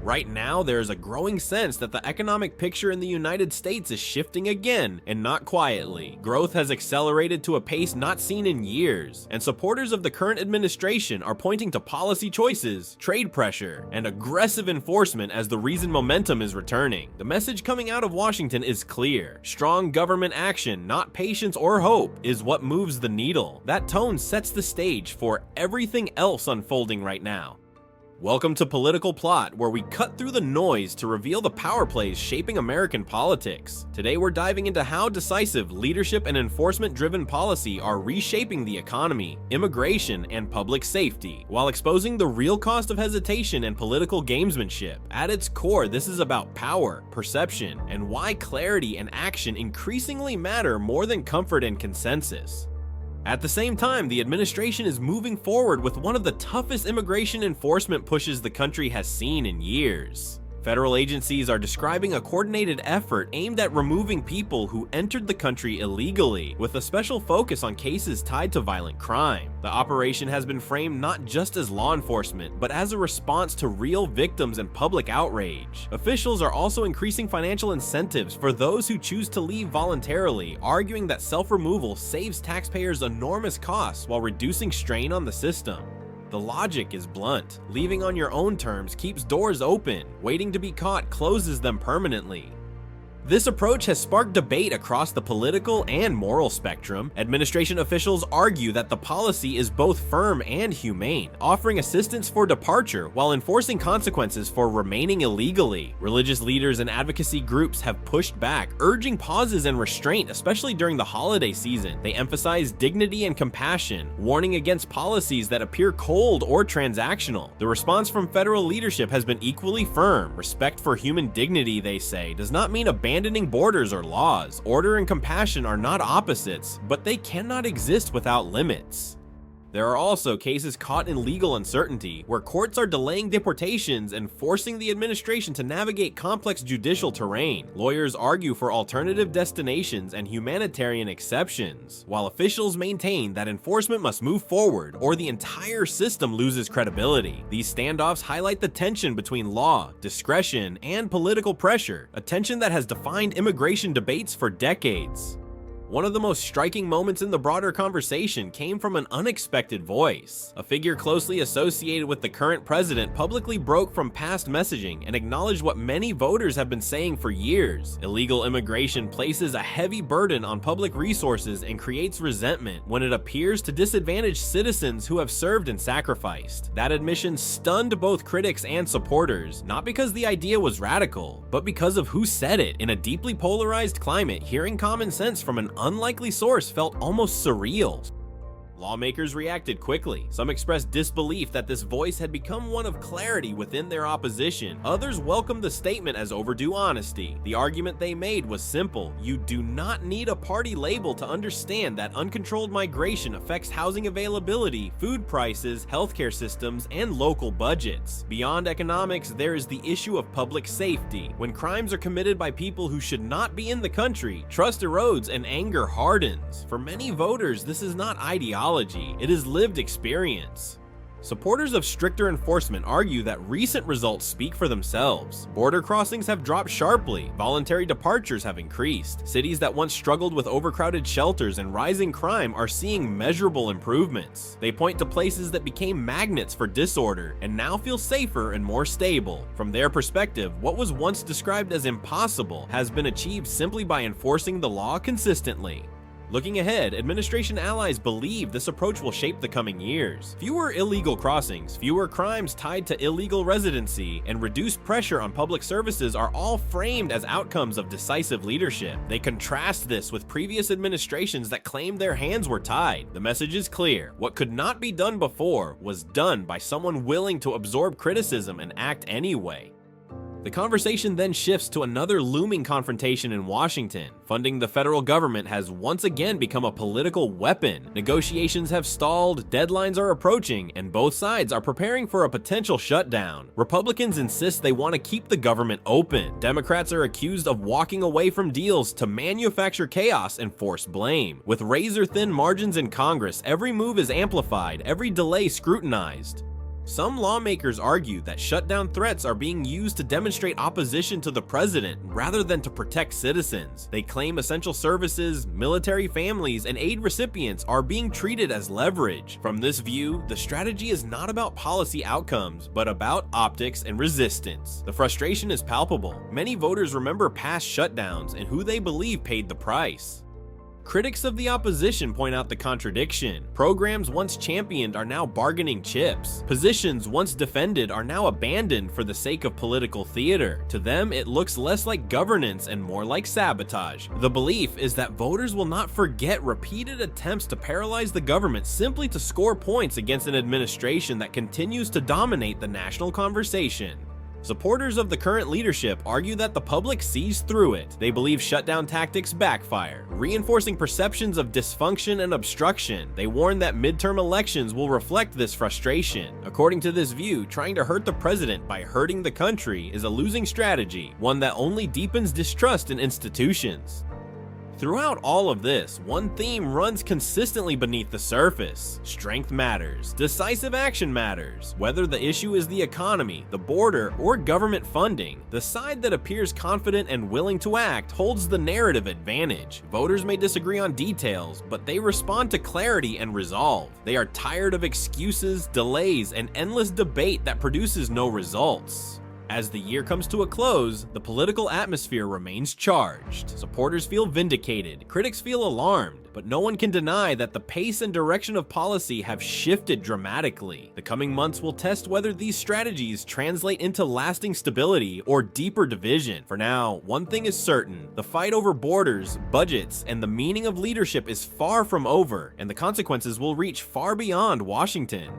Right now, there is a growing sense that the economic picture in the United States is shifting again, and not quietly. Growth has accelerated to a pace not seen in years, and supporters of the current administration are pointing to policy choices, trade pressure, and aggressive enforcement as the reason momentum is returning. The message coming out of Washington is clear. Strong government action, not patience or hope, is what moves the needle. That tone sets the stage for everything else unfolding right now. Welcome to Political Plot, where we cut through the noise to reveal the power plays shaping American politics. Today we're diving into how decisive leadership and enforcement-driven policy are reshaping the economy, immigration, and public safety, while exposing the real cost of hesitation and political gamesmanship. At its core, this is about power, perception, and why clarity and action increasingly matter more than comfort and consensus. At the same time, the administration is moving forward with one of the toughest immigration enforcement pushes the country has seen in years. Federal agencies are describing a coordinated effort aimed at removing people who entered the country illegally, with a special focus on cases tied to violent crime. The operation has been framed not just as law enforcement, but as a response to real victims and public outrage. Officials are also increasing financial incentives for those who choose to leave voluntarily, arguing that self-removal saves taxpayers enormous costs while reducing strain on the system. The logic is blunt. Leaving on your own terms keeps doors open. Waiting to be caught closes them permanently. This approach has sparked debate across the political and moral spectrum. Administration officials argue that the policy is both firm and humane, offering assistance for departure while enforcing consequences for remaining illegally. Religious leaders and advocacy groups have pushed back, urging pauses and restraint, especially during the holiday season. They emphasize dignity and compassion, warning against policies that appear cold or transactional. The response from federal leadership has been equally firm. Respect for human dignity, they say, does not mean abandoning borders or laws. Order and compassion are not opposites, but they cannot exist without limits. There are also cases caught in legal uncertainty, where courts are delaying deportations and forcing the administration to navigate complex judicial terrain. Lawyers argue for alternative destinations and humanitarian exceptions, while officials maintain that enforcement must move forward or the entire system loses credibility. These standoffs highlight the tension between law, discretion, and political pressure, a tension that has defined immigration debates for decades. One of the most striking moments in the broader conversation came from an unexpected voice. A figure closely associated with the current president publicly broke from past messaging and acknowledged what many voters have been saying for years. Illegal immigration places a heavy burden on public resources and creates resentment when it appears to disadvantage citizens who have served and sacrificed. That admission stunned both critics and supporters, not because the idea was radical, but because of who said it. In a deeply polarized climate, hearing common sense from an unlikely source felt almost surreal. Lawmakers reacted quickly. Some expressed disbelief that this voice had become one of clarity within their opposition. Others welcomed the statement as overdue honesty. The argument they made was simple. You do not need a party label to understand that uncontrolled migration affects housing availability, food prices, healthcare systems, and local budgets. Beyond economics, there is the issue of public safety. When crimes are committed by people who should not be in the country, trust erodes and anger hardens. For many voters, this is not ideology. It is lived experience. Supporters of stricter enforcement argue that recent results speak for themselves. Border crossings have dropped sharply, voluntary departures have increased. Cities that once struggled with overcrowded shelters and rising crime are seeing measurable improvements. They point to places that became magnets for disorder and now feel safer and more stable. From their perspective, what was once described as impossible has been achieved simply by enforcing the law consistently. Looking ahead, administration allies believe this approach will shape the coming years. Fewer illegal crossings, fewer crimes tied to illegal residency, and reduced pressure on public services are all framed as outcomes of decisive leadership. They contrast this with previous administrations that claimed their hands were tied. The message is clear. What could not be done before was done by someone willing to absorb criticism and act anyway. The conversation then shifts to another looming confrontation in Washington. Funding the federal government has once again become a political weapon. Negotiations have stalled, deadlines are approaching, and both sides are preparing for a potential shutdown. Republicans insist they want to keep the government open. Democrats are accused of walking away from deals to manufacture chaos and force blame. With razor-thin margins in Congress, every move is amplified, every delay scrutinized. Some lawmakers argue that shutdown threats are being used to demonstrate opposition to the president rather than to protect citizens. They claim essential services, military families, and aid recipients are being treated as leverage. From this view, the strategy is not about policy outcomes, but about optics and resistance. The frustration is palpable. Many voters remember past shutdowns and who they believe paid the price. Critics of the opposition point out the contradiction. Programs once championed are now bargaining chips. Positions once defended are now abandoned for the sake of political theater. To them, it looks less like governance and more like sabotage. The belief is that voters will not forget repeated attempts to paralyze the government simply to score points against an administration that continues to dominate the national conversation. Supporters of the current leadership argue that the public sees through it. They believe shutdown tactics backfire, reinforcing perceptions of dysfunction and obstruction. They warn that midterm elections will reflect this frustration. According to this view, trying to hurt the president by hurting the country is a losing strategy, one that only deepens distrust in institutions. Throughout all of this, one theme runs consistently beneath the surface. Strength matters. Decisive action matters. Whether the issue is the economy, the border, or government funding, the side that appears confident and willing to act holds the narrative advantage. Voters may disagree on details, but they respond to clarity and resolve. They are tired of excuses, delays, and endless debate that produces no results. As the year comes to a close, the political atmosphere remains charged. Supporters feel vindicated, critics feel alarmed, but no one can deny that the pace and direction of policy have shifted dramatically. The coming months will test whether these strategies translate into lasting stability or deeper division. For now, one thing is certain: the fight over borders, budgets, and the meaning of leadership is far from over, and the consequences will reach far beyond Washington.